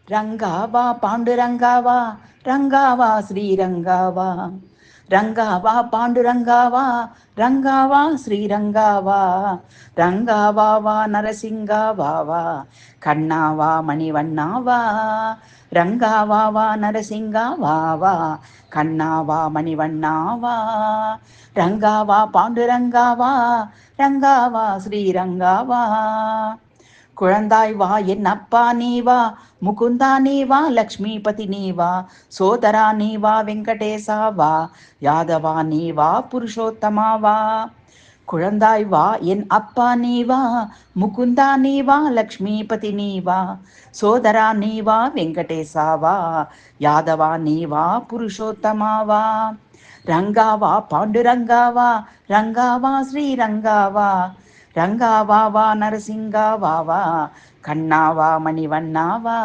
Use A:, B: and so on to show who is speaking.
A: రంగావా పాండురంగావా రంగావా శ్రీరంగావా రంగావా పాండురంగావా రంగావా శ్రీరంగావా రంగావా నరసింగావా కన్నావా మణివన్నావా రంగావా నరసింగావా కన్నావా మణివన్నావా రంగావా పాండురంగావా రంగావా శ్రీరంగావా குழந்தாய் வா என் அப்பா நீ வா முகுந்தா நீ வா லக்ஷ்மிபதி நீ வா சோதரா நீ வா வெங்கடேசா வா யாதவா நீ வா புருஷோத்தமா வா குழந்தாய் வா என் அப்பா நீ வா முகுந்தா நீ வா லக்ஷ்மிபதி நீ வா சோதரா நீ வா வெங்கடேசா வா யாதவா நீ வா புருஷோத்தமா வா ரங்காவா பாண்டுரங்காவா ரங்காவா ஸ்ரீரங்காவா ரங்காவா நரசிங்காவா கண்ணாவா மணிவண்ணாவா